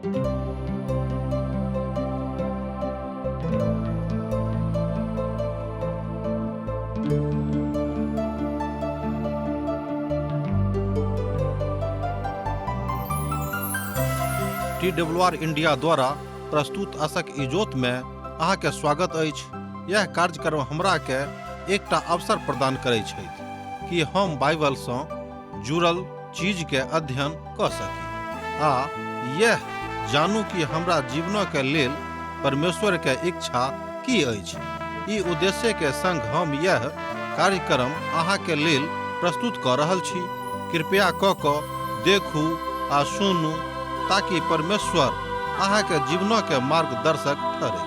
TWR India द्वारा प्रस्तुत आशक इजोत में अहाँके स्वागत अछि। यह कार्यक्रम हमरा के एकटा अवसर प्रदान करैत छै कि हम बाइबल सँ जुड़ल चीज के अध्ययन क सकी आ यह जानू कि हमरा जीवन के लेल परमेश्वर के इच्छा की अछि। ई उद्देश्य के संग हम यह कार्यक्रम अहाँ के लेल प्रस्तुत क रहल छी। कृपया क देखू आ सुनू ताकि परमेश्वर अहाँ के जीवन के मार्गदर्शक ठहरे।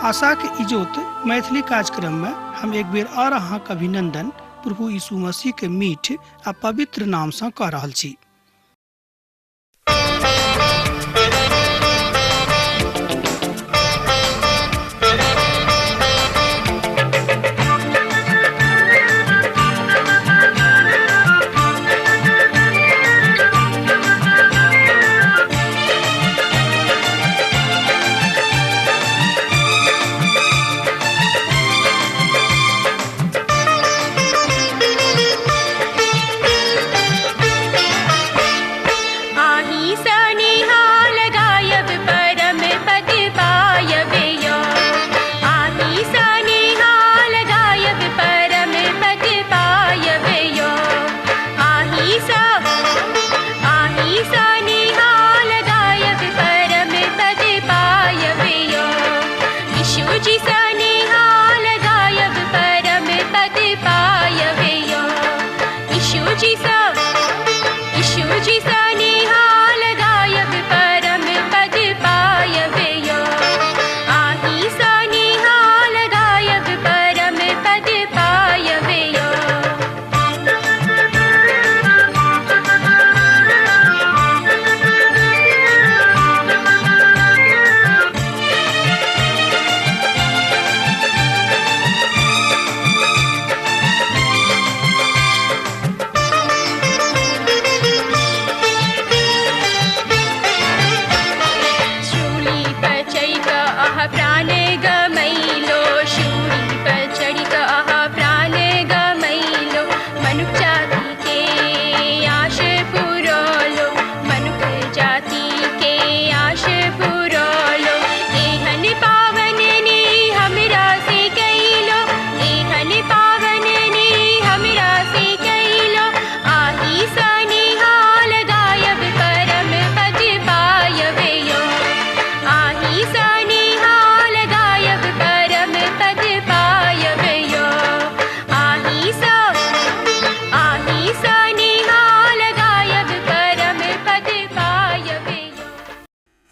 आशा के इजोत मैथिली कार्यक्रम में हम एक बेर और अहाँ के अभिनंदन प्रभु यीशु मसीह के मीठ आ पवित्र नाम से कह रहल छी।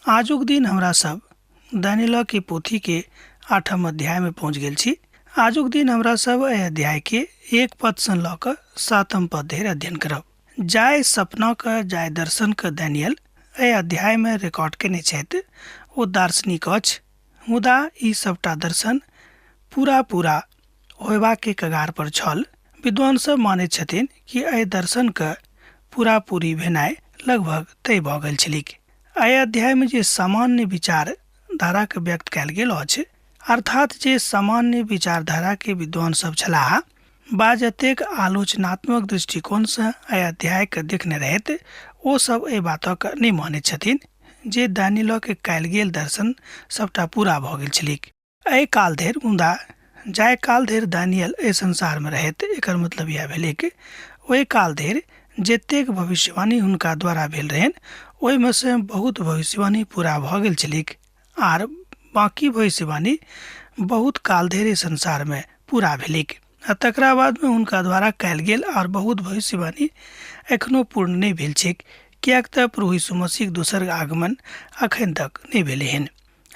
आजुक दिन हमरा सब दानिएल के पोथी के 8वां अध्याय में पहुंच गेल छी। आजुक दिन हमरा सब एहि अध्याय के 1 पद से ल क 7वां पद धरि अध्ययन करब। जाय सपना क जाय दर्शन क दानिएल एहि अध्याय में रिकॉर्ड केने छथि। ओ दार्शनिक अछि, मुदा ई सबटा दर्शन पूरा होयबा के कगार पर छल। विद्वान सब मानैत छथिन कि एहि दर्शन क पूरी भेनाइ लगभग तय भ गेल छलिक। एहि अध्याय में जे सामान्य विचार धारा के व्यक्त कयल गेल अछि, अर्थात जे सामान्य विचारधारा के विद्वान सब छलाह बा जतेक आलोचनात्मक दृष्टिकोण से एहि अध्याय के देखने रहत, ओ सब एहि बातक नहि मानैत छथिन जे दानिएल के कयल गेल दर्शन सबटा पूरा भ गेल छलिक। एहि काल धरि मुदा जाय काल धरि दानिएल एहि संसार में रहत, एकर मतलब यह भेलै कि ओहि काल धरि जतेक भविष्यवाणी हुनका द्वारा भेल रहन ओहि में से बहुत भविष्यवाणी पूरा भ गेल छलिक आर बाकी भविष्यवाणी बहुत काल धरि संसार में पूरा भेलिक। तकरा बाद में हुनका द्वारा कयल गेल और बहुत भविष्यवाणी एखनो पूर्ण नहीं भेल छैक, कियाक त प्रभु यीशु मसीह दोसर आगमन अखन तक नहीं भेलै हन।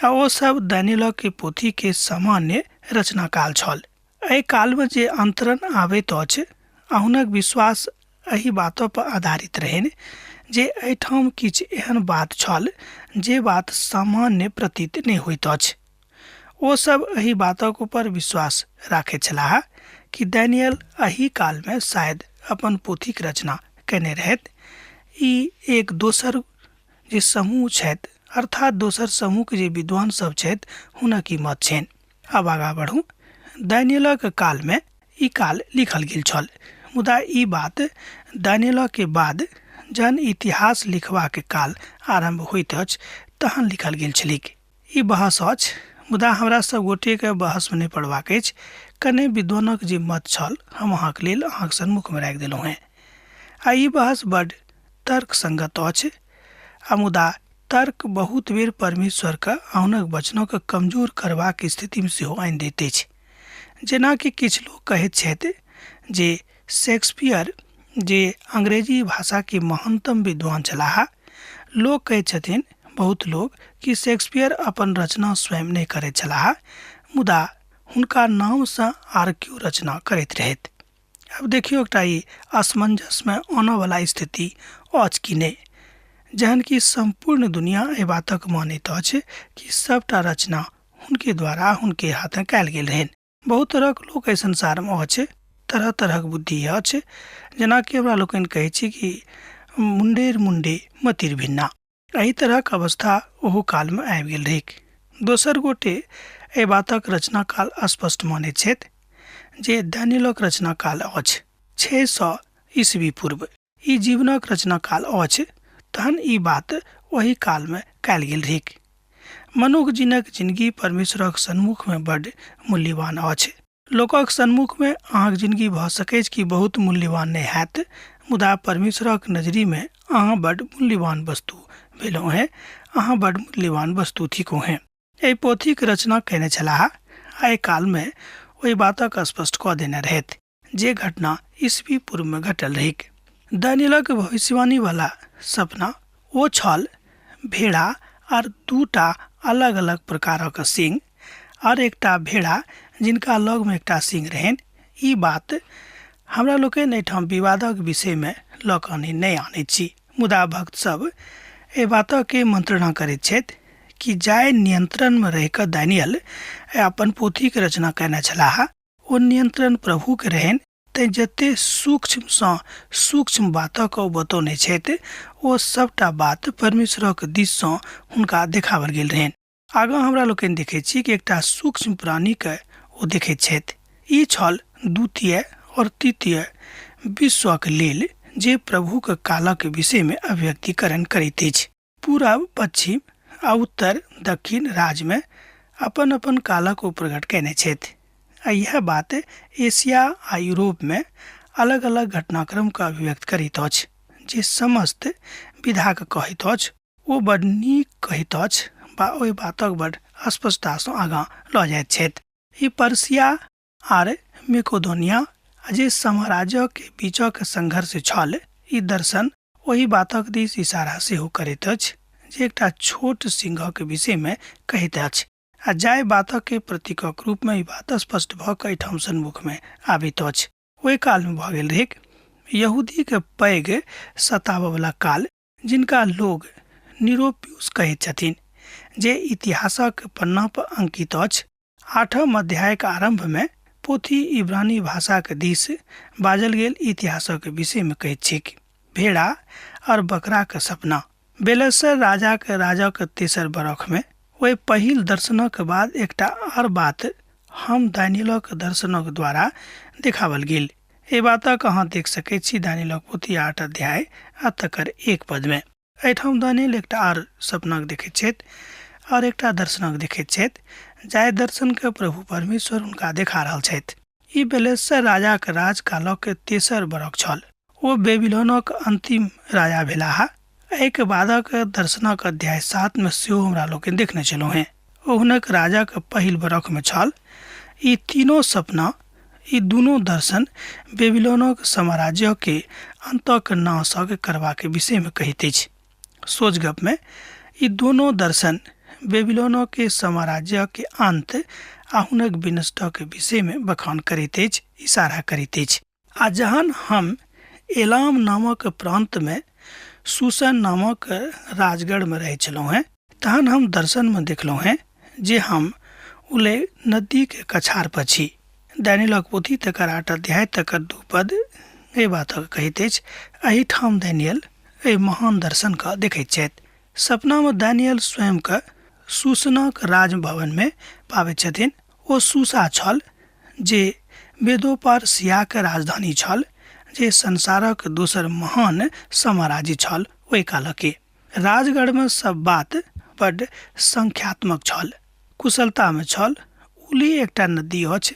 ओ सब दानिएल के पोथी के सामान्य रचना काल छल। एहि काल में जे अंतरण आबैत अछि, हुनक विश्वास एहि बात पर आधारित रहन जे एहिठाम किछु एहन बात छल जे बात सामान्य प्रतीत नहीं होइत अछि। ओ सब एहि बातक ऊपर विश्वास राखैत छलाह कि दानिएल एहि काल में शायद अपन पोथीक रचना केने रहत। ई एक दोसर जे समूह छथि अर्थात दोसर समूह के जे विद्वान सब छथि हुनक ई मत छनि। अब आगा बढ़ू। दानियेलक काल में ई काल लिखल गेल छल, मुदा ई बात दानियेल के बाद जहन इतिहास लिखबा के काल आरंभ होइत अछि तहन लिखल गेल छलिक। ई बहस अछि, मुदा हमरा सब गोटे के बहस में नहीं पड़बाक अछि। कने विद्वानक जे मत छल हम अहाँके लेल अहाँके सन्मुख में राखि देलहुँ हैं। आ ई बहस बड तर्क संगत अछि, आ मुदा तर्क बहुत बेर परमेश्वर के हुनक वचनों के कमजोर करबाक स्थिति में सेहो आनि दैत अछि। जेना कि किछु लोग कहैत छथि जे शेक्सपियर जे अंग्रेजी भाषा के महानतम विद्वान छलाह। लोग कहैत छथिन, बहुत लोग, कि शेक्सपियर अपन रचना स्वयं नहीं करैत छलाह, मुदा हुनका नाम से आर क्यों रचना करैत रहैत। अब देखियो एकटा ई असमंजस में आने वाला स्थिति अछि कि नहीं, जहन की संपूर्ण दुनिया एहि बातक मानैत अछि कि सबटा रचना हुनके द्वारा हुनके हाथ कयल गेल रहनि। बहुत तरह के लोग एहि संसार में अछि, तरह तरह के बुद्धि अछि। जेना कि हमरा लोकनि कहै छी कि मुंडेर मुंडे मतिर भिन्ना, एहि तरह के अवस्था ओहो काल में आबि गेल रहैक। दोसर गोटे एहि बातक रचना काल स्पष्ट मानैत छथि जे दानियेलक रचना काल अछि 600 ईस्वी पूर्व। ई जीवनक रचना काल अछि, तहन ई बात वही काल में कयल गेल रहैक। मनुष्य जीनक जिंदगी परमेश्वरक सन्मुख में बड मूल्यवान अछि। लोकक सन्मुख में अहाँक जिंदगी भऽ सकै कि बहुत मूल्यवान नहीं हैत, मुदा परमेश्वरक नजरी में अहाँ बड मूल्यवान वस्तु भेलहुँ हैं, अहाँ बड मूल्यवान वस्तु थिको हैं। एहि पोथीक रचना कयने छलाह, एहि काल में ओहि बातक स्पष्ट कऽ देने रहथि जे घटना ईस्वी पूर्व में घटल रहैक। दानियेलक भविष्यवाणी वाला सपना ओ छल भेड़ा आर दूटा अलग अलग प्रकारक सिंह और एकटा भेड़ा जिनका लग में एकटा सिंह रहनि। ई बात हमरा लोकनि एहिठाम विवादक विषय में लऽ कऽ नहीं आनैत छी, मुदा भक्त सब एहि बातक के मंत्रणा करैत छथि कि जाय नियंत्रण में रहि कऽ दानियल अपन पोथी के रचना कयने छलाह, ओ नियंत्रण प्रभु के रहनि। तैं जते सूक्ष्म सँ सूक्ष्म बातक ओ बतौने छथि, ओ सबटा बात परमेश्वरक दिस सँ हुनका देखाओल गेल रहनि। आगाँ हमरा लोकनि देखैत छी कि एकटा सूक्ष्म प्राणी के ओ देखैत छथि। ई छल द्वितीय और तृतीय विश्वक लेल जे प्रभु के कालक विषय में अभिव्यक्तिकरण करैत अछि। पूरब पश्चिम आ उत्तर दक्षिण राज्य में अपन अपन कालक ओ प्रकट कयने छथि। आ यह बात एशिया आ यूरोप में अलग अलग घटनाक्रम का अभिव्यक्त करैत अछि, जे समस्त विधा के कहैत अछि। ओ बड नीक कहैत अछि, बा ओहि बातक बड स्पष्टता सँ आगाँ लऽ जाइत छथि। ई पर्सिया आर मेकोदोनिया जे साम्राज्य के बीचक संघर्ष छल, ई दर्शन ओहि बातक दिस इशारा सेहो करैत अछि जे एकटा छोट सिंहक विषय में कहैत अछि। आ जाय बातक के प्रतीकक रूप में ई बात स्पष्ट भऽ कऽ एहिठाम सन्मुख में आबैत अछि। ओहि काल में भऽ गेल रहैक यहूदी के पैघ सताबऽ वाला काल, जिनका लोग निरोपियुस कहैत छथिन, जे इतिहासक पन्ना पर अंकित अछि। 8वां अध्याय के आरंभ में पोथी इब्रानी भाषा के दिस बाजल गेल इतिहासक विषय में कहैत छै कि भेड़ा और बकरा के सपना। बेलशस्सर राजा के तेसर बरख में ओहि पहिल दर्शनक बाद एकटा और बात हम दानियेलक दर्शनक द्वारा देखावल गेल। ए बातक अहाँ देख सकैत छी दानियेलक पोथी 8 अध्याय आ तकर 1 पद में। एहिठाम दानियेल एकटा और सपनाक देखैत छथि और एकटा दर्शनक देखैत छथि, जाहि दर्शन के प्रभु परमेश्वर हुनका देखा रहल छथि। ई बेलशस्सर राजा के राजकालक के तेसर बरख छल। ओ बेबीलोनक अंतिम राजा भेलाह। एहिके बादक दर्शनक अध्याय 7 में सेहो हमरा लोकनि देखने छलहुँ हैं। ओ हुनक राजा के पहिल बरख में छल। ई तीनों सपना, ई दुनू दर्शन बेबीलोनक साम्राज्य के अंतक नाशक करबा के विषय में कहैत अछि। सोझ गप में ई दोनों दर्शन बेबीलोन के साम्राज्य के अंत आ हुनक विनष्ट के विषय में बखान करैत अछि, इशारा करैत अछि। आ जहन हम एलाम नामक प्रांत में सुसन नामक राजगढ़ में रहे छलहुँ हैं, तहन हम दर्शन में देखलहुँ हैं जे हम उले नदी के कछार पर छी। दानियेलक पोथी तकर 8 अध्याय तकर 2 पद ए बात कहैत अछि। एहिठाम दानियेल एहि महान दर्शन का देखैत छथि। सपना में दानियल स्वयं का सूसनक राजभवन में पावे छथिन। ओ सूसा छल जे मेदो पर्सियाक राजधानी छल, जे संसारक दोसर महान साम्राज्य छल। ओहि काल के राजगढ़ में सब बात बड़ संख्यात्मक छल, कुशलता में छल। उली एकटा नदी अछि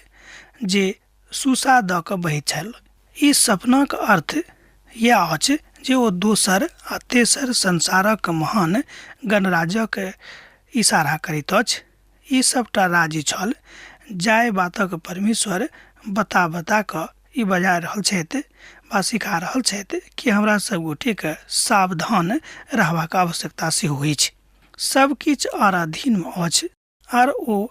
जे सूसा द क बहैत छल। ई सपनाक अर्थ यह अछि जे ओ दोसर आ तेसर संसारक महान गणराज्यक इशारा करैत अछि। ई सबटा राज्य छल जाय बातक परमेश्वर बता क ई बजा रहल छथि वा सिखा रहल छथि कि हमरा सब गोटे के सावधान रहबाक आवश्यकता सेहो अछि। सब किछ और अधीन में अछि और ओ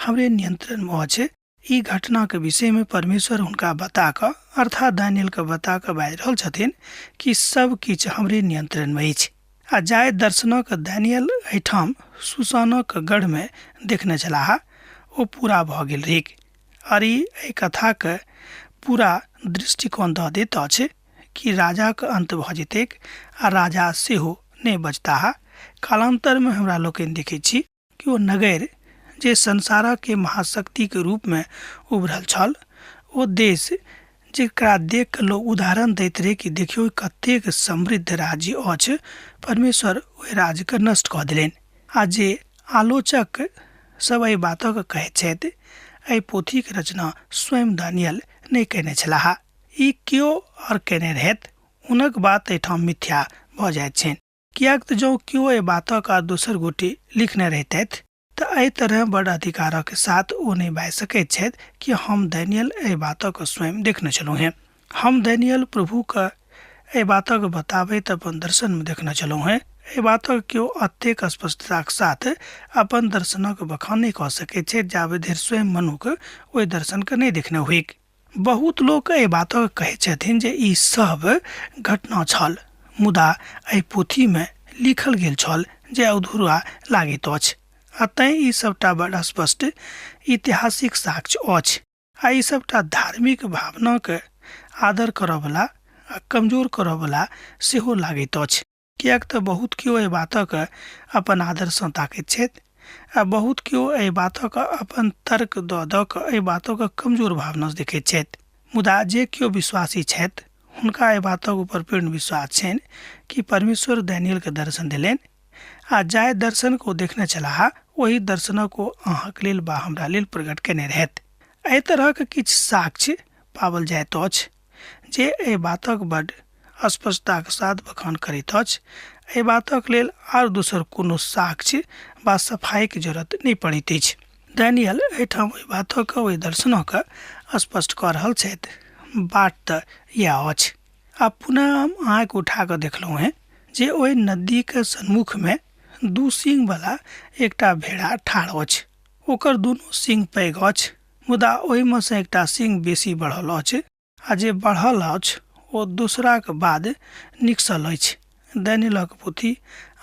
हमरे नियंत्रण में अछि। ई घटना के विषय में परमेश्वर हुनका बता क अर्थात दानियल के बता क बाजि रहल छथिन कि सब किछ हमरे नियंत्रण में अछि। आ जाय दर्शनक दानियल एहिठाम सुसानक गढ़ में देखने छलाह ओ पूरा भ गेल रहेक। और ई कथा के पूरा दृष्टिकोण द दैत अछि कि राजा के अंत भ जेतैक आ राजा सेहो नहि बचताह। कालांतर में हमरा लोकनि देखै छी कि ओ नगर जे संसार के महाशक्ति के रूप में उभरल छल, ओ देश जेकरा देख के लोग उदाहरण दैत रहे कि देखियो कतेक समृद्ध राज्य अछि, परमेश्वर ओहि राज्य के नष्ट कऽ देलनि। आ जे आलोचक सब एहि बातक कहैत छथि, एहि पोथी के रचना स्वयं दानियल नहि केने छलाह। ई केओ और केने रहथि, हुनक बात एहिठाम मिथ्या भऽ जाइत छनि। कियाक तऽ जँ केओ एहि बातक आ दोसर गोटे लिखने रहितथि तऽ एहि तरह बड़ अधिकारक साथ ओ नहि बाजि सकैत छथि कि हम दानियल एहि बातक स्वयं देखने छलहुँ हेँ। हम दानियल प्रभु के एहि बातक बताबैत अपन दर्शन में देखने छलहुँ हेँ। एहि बातक केओ अतेक स्पष्टताक साथ अपन दर्शनक बखान नहि कऽ सकैत छथि जाबे धरि स्वयं मनुख ओहि दर्शन के नहि देखने होइक। बहुत लोक एहि बातक कहैत छथिन जे ई सब घटना छल, मुदा एहि पोथी में लिखल गेल छल जे अधूरा लागैत अछि। अतः ई सबटा बड़ स्पष्ट ऐतिहासिक साक्ष्य अछि आ ई सबटा धार्मिक भावना के आदर करयवला आ कमजोर करयवला सेहो लागैत अछि। कियाक तऽ बहुत केओ एहि बातक अपन आदर सँ ताकैत छथि आ बहुत केओ एहि बातक अपन तर्क दऽ कऽ एहि बातक कमजोर भावना सँ देखैत छथि। मुदा जे केओ विश्वासी छथि हुनका एहि बातक ऊपर पूर्ण विश्वास छनि कि परमेश्वर दानियल के दर्शन देलनि आ जाय दर्शन को देखने छलाह ओहि दर्शनक को अहाँक लेल बा हमरा लेल प्रकट केने रहथि। एहि तरहक किछु साक्ष्य पावल जाइत अछि जे एहि बातक बड़ स्पष्टताक साथ बखान करैत अछि। एहि बातक लेल आर दोसर कोनो साक्ष्य वा सफाई के जरूरत नहि पड़ैत अछि। दानियल एहिठाम ओहि बातक ओहि दर्शनक स्पष्ट कऽ रहल छथि। बात तऽ इएह अछि। आब पुनः हम आँखि उठा कऽ देखलहुँ हेँ जे ओहि नदी के सन्मुख में दू सींग वाला एकटा भेड़ा ठाढ़ अछि। ओकर दुनू सींग पैघ अछि, मुदा ओहि में से एकटा सींग बेसी बढ़ल अछि आ जे बढ़ल अछि ओ दूसराक बाद निकसल अछि। दानियलक पोथी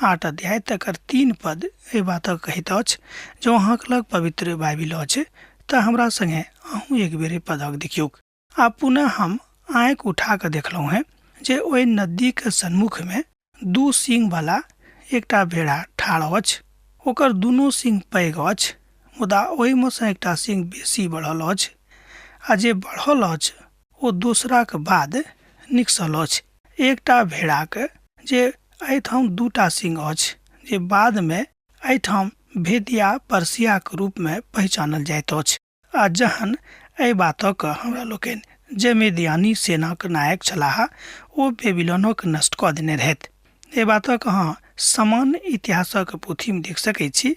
8 अध्याय तकर 3 पद एहि बातक कहैत अछि। जँ अहाँक लग पवित्र बाइबिल अछि तऽ हमरा संगे अहूँ एक बेर पदक देखियौक। आब पुनः हम आँखि उठा कऽ देखलहुँ हेँ जे ओहि नदी के सन्मुख में दू सींग वाला एकटा भेड़ा ठाढ़ अछि। ओकर दुनू सींग पैघ अछि, मुदा ओहि में से एकटा सींग बेसी बढ़ल अछि आ जे बढ़ल अछि ओ दोसराक बाद निकसल अछि। एकटा भेड़ाक जे एहिठाम दूटा सींग अछि, जे बाद में एहिठाम भेदिया पर्सिया के रूप में पहचानल जाइत अछि। आ जहन एहि बातक हमरा लोकनि जे मेदियानी सेनाक नायक छलाह ओ बेबीलोनक नष्ट कऽ देने रहथि। एहि बातक अहाँ सामान्य इतिहासक पोथी में देख सकैत छी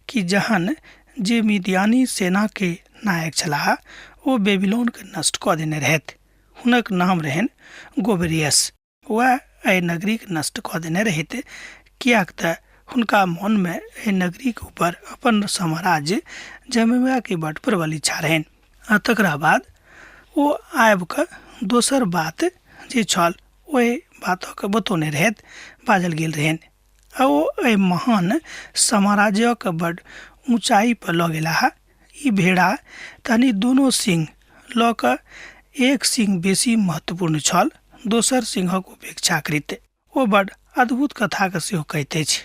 कि जहन जे मिदियानी सेना के नायक छलाह ओ बेबीलोन के नष्ट कऽ देने रहथि। हुनक नाम रहनि गोबरियस। वह एहि नगरी के नष्ट कऽ देने रहथि कियाक तऽ हुनका मन में एहि नगरी के ऊपर अपन साम्राज्य जमेबा के बड़ प्रबल इच्छा रहनि। आ तकरा बाद ओ आबि कऽ दोसर बात जे छल ओहि बातक बतौने रहथि, बाजल गेल रहनि। आ ओ एहि महान साम्राज्यक बड़ ऊंचाई पर लऽ गेलाह। ई भेड़ा तनि दुनू सिंह लऽ कऽ एक सिंह बेसी महत्वपूर्ण छल दोसर सिंहक अपेक्षाकृत। ओ बड़ अद्भुत कथा के सेहो कहैत अछि।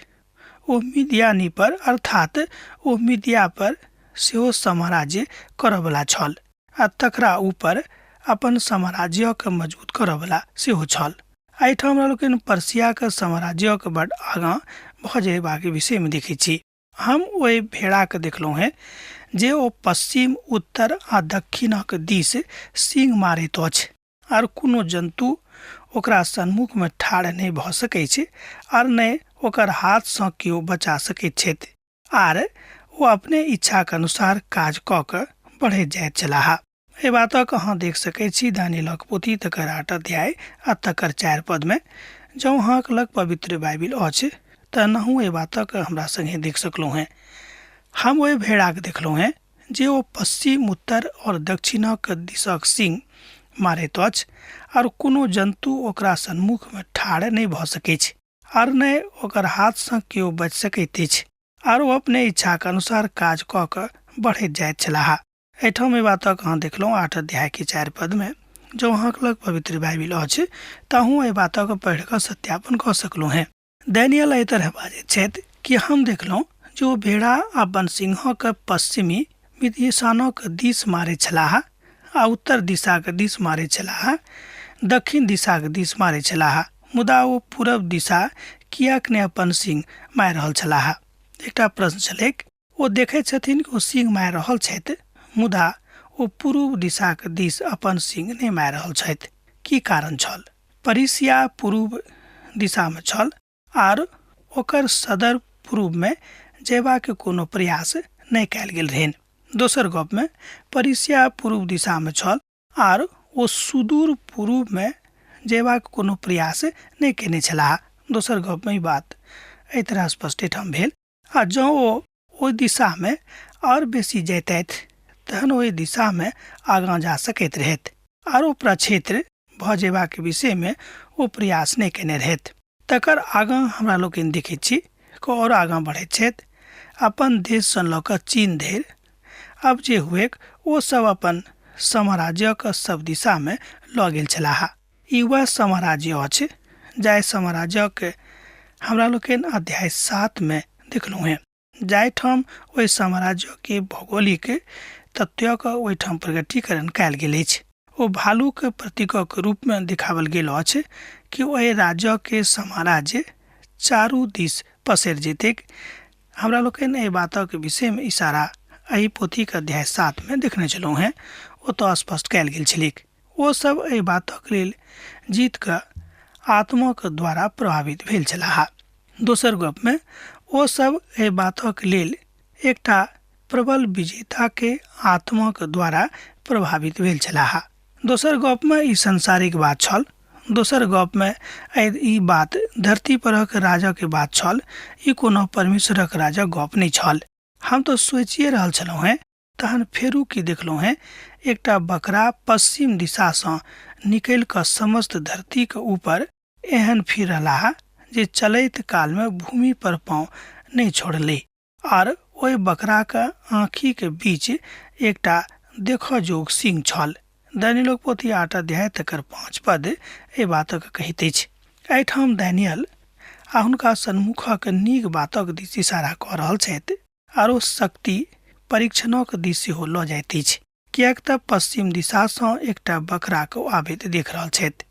ओ मिदियानी पर अर्थात ओ मिदिया पर सेहो साम्राज्य करबला छल आ तकरा ऊपर अपन साम्राज्य के मजबूत करबला सेहो छल। एहिठाम हमरा लोग पर्सिया के साम्राज्य के बड़ आगाँ भ जयबाक विषय में देखै छी। हम ओहि भेड़ा के देखलहुँ हैं जे ओ पश्चिम उत्तर आ दक्षिणक दिस सींग मारैत अछि आर कोनो जंतु ओकरा सन्मुख में ठाढ़ नहीं भ सकै छै आर नहीं ओकर हाथ सँ केओ बचा सकैत छथि आर ओ अपने इच्छा के अनुसार काज क के बढ़ैत जाइत छलाह। एहि बातक अहाँ देख सकै छी दानियेलक पोथी तकर 8 अध्याय आ तकर 4 पद में। जँ अहाँक लग पवित्र बाइबिल अछि तनहु एहि बातक हमरा संगे देख सकलहुँ हैं। हम ओहि भेड़ाक देखलहुँ हैं जे ओ पश्चिम उत्तर और दक्षिणक दिसक सींग मारैत अछि और कोनो जंतु ओकरा सन्मुख में ठाढ़ नहीं भ सकै छै और नहीं ओकर हाथ सँ केओ बच सकैत अछि और ओ अपने इच्छा के अनुसार काज क के बढ़ैत जाइत छलाह। एहिठाम एहि बातक अहाँ देखलहुँ 8 अध्याय के 4 पद में। जो अहाँक लग पवित्र बाइबिल अछि तहूँ एहि बातक पढ़ि कऽ सत्यापन कऽ सकलहुँ हैं। दानियेल एहि तरह बाजैत छथि कि हम देखलहुँ जो भेड़ा अपन सिंहक पश्चिमी दिशानक दिस मारै छलाह आ उत्तर दिशाक दिस मारै छलाह, दक्षिण दिशाक दिस मारै छलाह, मुदा ओ पूरब दिशा कियाक ने अपन सिंह मारि रहल छलाह। एकटा प्रश्न छलैक, ओ देखैत छथिन कि ओ सिंह मारि रहल छथि मुदा ओ पूर्व दिशाक दिस अपन सिंह नहि मारि रहल छथि। की कारण छल? परिसिया पूर्व दिशा में छल आर ओकर सदर पूर्व में जयबाक कोनो प्रयास नहीं कयल गेल रहनि। दोसर गप में परिसिया पूर्व दिशा में छल आर ओ सुदूर पूर्व में जयबाक कोनो प्रयास नहीं केने छलाह। दोसर गप में ई बात एहि तरह स्पष्ट ठाम भेल आ जँ ओ ओहि दिशा में और बेसी जैतथि तहन ओहि दिशा में आगाँ जा सकैत रहथि आर ओ प्रक्षेत्र भ जयबाक विषय में ओ प्रयास नहीं केने रहथि। तकर आगाँ हमरा लोग देखैत छी और आगाँ बढ़ैत छथि अपन देश सँ लऽ कऽ चीन धरि। अब जे हुएक ओ सब अपन साम्राज्यक सब दिशा में लऽ गेल छलाह। ई वह साम्राज्य अछि जाहि साम्राज्यक हमरा लोग अध्याय 7 में देखलहुँ हैं। जाहिठाम ओहि साम्राज्य के भौगोलिक तथ्यक ओहिठाम प्रकटीकरण कयल गेल अछि। ओ भालूक प्रतीकक रूप में दिखावल गेल अछि कि ओहि राज्य के साम्राज्य चारू दिस पसरि जेतैक। हमरा लोग एहि बातक विषय में इशारा एहि पोथी के अध्याय 7 में देखने छलहुँ हैं। ओतऽ स्पष्ट कयल गेल छलैक। ओ सब एहि बातक लेल जीत के आत्माक द्वारा प्रभावित भेल छलाह। दोसर गप में ओ सब एहि बातक लेल एकटा प्रबल विजेता के आत्माक द्वारा प्रभावित भेल छलाह। दोसर गप में ई संसारिक बात छल। दोसर गप में ई बात धरती परक राजा के बात छल। ई कोनो परमेश्वरक राजा गप नहीं छल। हम तो सोचिए रहल छलहुँ हैं तहन फेरू की देखलहुँ हैं एकटा बकरा पश्चिम दिशा सँ निकलि कऽ समस्त धरती के ऊपर एहन फिर रहलाह जे चलैत काल में भूमि पर पाँव नहीं छोड़ले और ओहि बकरा के आँखि के बीच एकटा देखऽ जोग सिंह छल। दानियेल पोथी 8 अध्याय तकर 5 पद एहि बातक कहैत अछि। एहिठाम दानियेल आ हुनका सन्मुखक नीक बातक दिस इशारा कऽ रहल छथि आर ओ शक्ति परीक्षणक दिस सेहो लऽ जाइत अछि, किएक तऽ पश्चिम दिशा सँ एकटा बकरा के आबैत देख रहल छथि।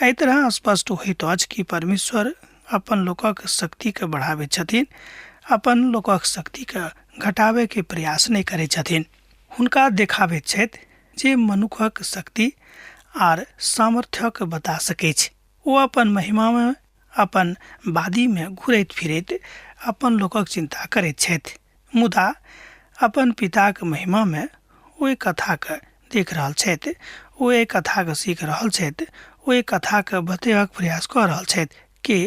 एहि तरह स्पष्ट होइत अछि कि परमेश्वर अपन लोकक शक्ति के बढ़ाबैत छथिन, अपन लोकक शक्ति के घटाबै के प्रयास नहीं करैत छथिन। हुनका देखाबैत छथि जे मनुखक शक्ति आर सामर्थ्य के बता सकै छै। ओ अपन महिमा में अपन बादी में घुरैत फिरैत अपन लोकक चिंता करैत छथि, मुदा अपन पिता के महिमा में ओहि कथा के देख रहल छथि, ओहि कथा के सीख रहल छथि, ओहि कथा के बतेबाक प्रयास कऽ रहल छथि के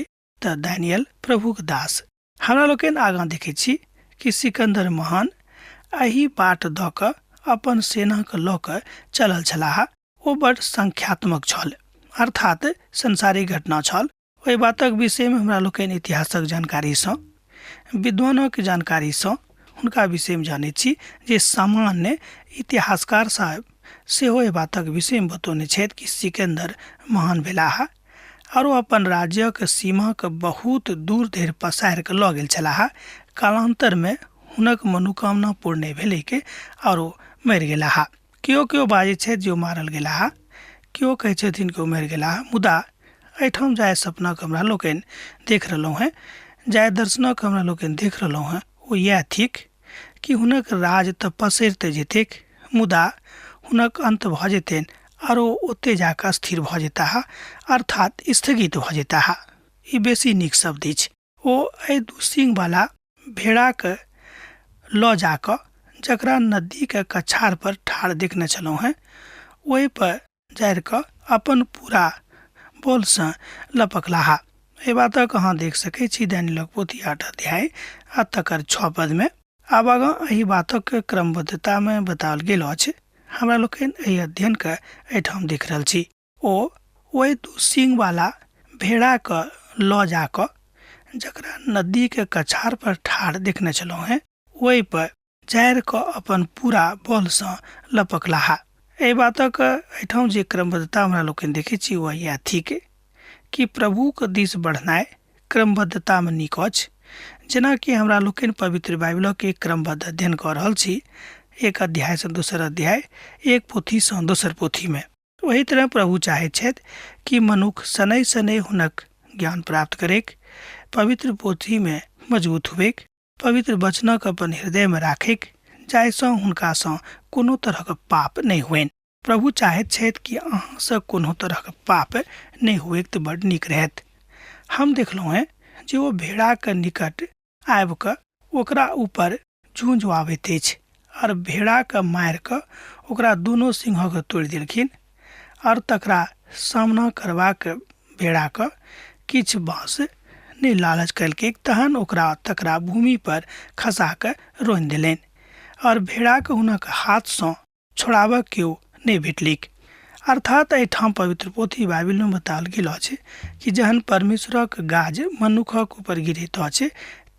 तऽ दानियेल प्रभु के दास। हमरा लोग आगाँ देखै छी कि सिकंदर महान एही बाट दऽ कऽ अपन सेना के लऽ कऽ चलल छलाह। ओ बड़ संख्यात्मक छल अर्थात संसारिक घटना छल। ओहि बातक विषय में हमरा लोग इतिहासक जानकारी सँ विद्वानक जानकारी सँ हुनका विषय में जानै छी जे सामान्य इतिहासकार साहब सेहो एहि बातक विषय में बतौने छथि कि सिकंदर महान भेलाह और अपन राज्यक सीमाक बहुत दूर धरि पसारि कऽ लऽ गेल छलाह। कालांतर में हुनक मनोकामना पूर्ण नहि भेलै के और मरि गेलाह। केओ बाजै छै जे ओ मारल गेलाह, केओ कहै छथिन कि ओ मरि गेलाह। मुदा एहिठाम जाय सपनाक हमरा लोकनि देख रहलहुँ हैं, जाय दर्शनक हमरा लोकनि देख रहलहुँ हैं, ओ इएह थिक कि हुनक राज तऽ पसरिते जेतैक, मुदा हुनक अंत भऽ जेतनि और ओते जाकऽ स्थिर भऽ जेताह, अर्थात स्थगित भऽ जेताह। ई बेसी नीक शब्द अछि। ओ एहि दू सींग वाला भेड़ाक लऽ जाकऽ जकरा नदी के कछार पर ठाढ़ देखने छलहुँ हैं, ओहि पर जारि कऽ अपन पूरा बोल से लपकलाह। एहि बातक अहाँ देख सकै छी दानियेलक पोथी 8 अध्याय आ तकर 6 पद में। आब आगाँ एहि बातक क्रमबद्धता में बताओल गेल अछि। हमरा लोकनि एहि अध्ययन के एहिठाम देख रहल छी। ओ ओहि दू सींग वाला भेड़ा के लऽ जाकऽ जकरा नदी के कछार पर ठाढ़ देखने छलहुँ हैं, ओहि पर जारि कऽ अपन पूरा बल से लपकलाह। एहि बातक एहिठाम जे क्रमबद्धता हमरा लोकनि देखै छी वह इएह थिक कि प्रभुक दिस बढ़नाइ क्रमबद्धता में नीक अछि। जेना कि हमरा लोकनि पवित्र बाइबल के क्रमबद्ध अध्ययन कऽ रहल छी, एक अध्याय से दोसर अध्याय, एक पोथी से दोसर पोथी में, वही तरह प्रभु चाहै छथि कि मनुख शनै शनै हुनक ज्ञान प्राप्त करेक, पवित्र पोथी में मजबूत हुएक, पवित्र वचनक अपन हृदय में राखेक, जाहिसँ हुनकासँ कोनो तरहक पाप नहि हुएन। प्रभु चाहैत छथि कि अहाँसँ कोनो तरहक पाप नहि हुएक तऽ बड्ड नीक रहत। हम देखलहुँ हैं जे ओ भेड़ाक निकट आबि कऽ ओकरा ऊपर झुंझुआबैत अछि और भेड़ाक मारि कऽ ओकरा दुनू सिंहक तोड़ि देलखिन और तकरा सामना करबाक भेड़ाक किछु बाँस नहि लालच कयलकै, तहन ओकरा तकरा भूमि पर खसा कऽ रोनि देलनि और भेड़ाक हुनक हाथसँ छोड़ाबऽ केओ नहि भेटलिक। अर्थात एहिठाम पवित्र पोथी बाइबल में बताओल गेल अछि कि जहन परमेश्वरक गाज मनुखक ऊपर गिरैत अछि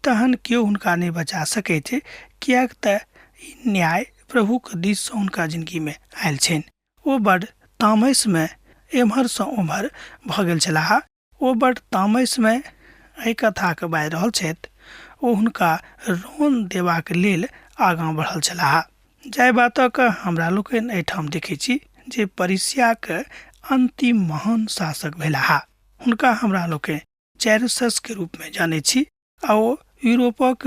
तहन केओ हुनका नहि बचा सकैत छै, किएक तऽ ई न्याय प्रभुक दिस सँ हुनका जिंदगी में आयल छनि। ओ बड़ तामस में एम्हर सँ ओम्हर भऽ गेल छलाह। ओ बड़ तामस में एहि कथाके बाजि रहल छथि। ओ हुनका रोन देबाक लेल आगाँ बढ़ल छलाह। जाहि बातक हमरा लोकनि एहिठाम देखै छी जे परिस्याक अंतिम महान शासक भेलाह। हुनका हमरा लोकनि चैरसस के रूप में जानै छी आ ओ यूरोपक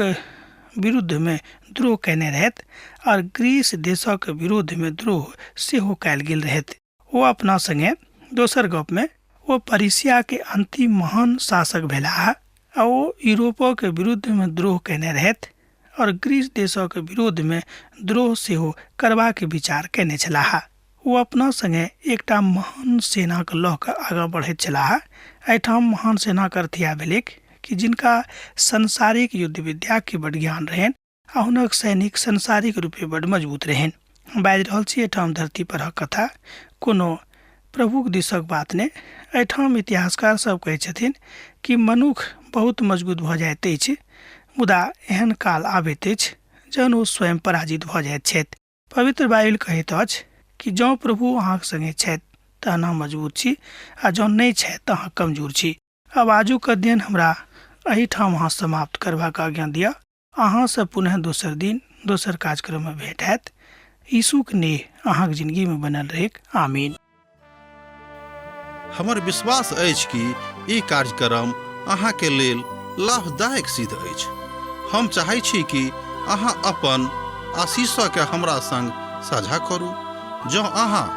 विरुद्ध में द्रोह कयने रहथि और ग्रीस देशक विरोध में द्रोह सेहो कयल गेल रहथि। ओ अपना संगे दोसर गप में ओ परिस्या के अंतिम महान शासक भेलाह आ ओ यूरोपक विरुद्ध में द्रोह कयने रहथि और ग्रीस देशक विरोध में द्रोह सेहो करबाक विचार कयने छलाह। ओ अपना संगे एकटा महान सेना के लऽ कऽ आगाँ बढ़ैत छलाह। एहिठाम महान सेना के अर्थ इएह भेलै कि जिनका संसारिक युद्ध विद्या के बड़ ज्ञान रहनि आ हुनक सैनिक संसारिक रूपे बड़ मजबूत रहनि। बाजि रहल छी एहिठाम धरती परक कथा, कोनो प्रभुक दिसक बात नहि। एहिठाम इतिहासकार सब कहै छथिन कि मनुख बहुत मजबूत भऽ जाइत अछि, मुदा एहन काल आबैत अछि जहन ओ स्वयं पराजित भऽ जाइत छथि। पवित्र बाइबल कहैत अछि कि जँ प्रभु अहाँक संगे छथि तहन अहाँ मजबूत छी आ जँ नहि छथि तऽ अहाँ कमजोर छी। आब आजुक अध्ययन हमरा एहिठाम अहाँ समाप्त करबाक आज्ञा दिअ। अहाँसँ पुनः दोसर दिन दोसर कार्यक्रम में भेंट हैत। यीशुक नेह अहाँक जिंदगी में बनल रहेक। आमीन। हमर विश्वास अछि कि ई कार्यक्रम अहाँके लेल लाभदायक सिद्ध अछि। हम चाहै छी कि अहाँ अपन आशीषके हमरा संग साझा करू। जँ अहाँ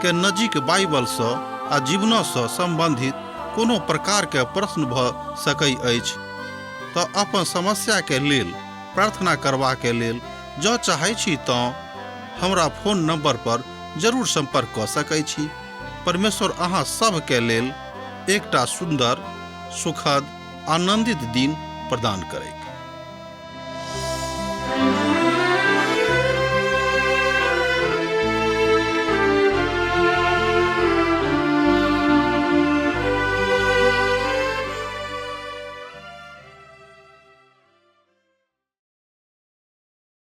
के नजीक बाइबलसँ आ जीवनसँ संबंधित कोनो प्रकारके प्रश्न भऽ सकै अछि तऽ अपन समस्याके लेल प्रार्थना करबाके लेल जँ चाहै छी तऽ हमरा फोन नंबर पर जरूर संपर्क कऽ सकै छी। परमेश्वर अहाँ सबके लेल एकटा सुंदर, सुखद, आनंदित दिन प्रदान करैक।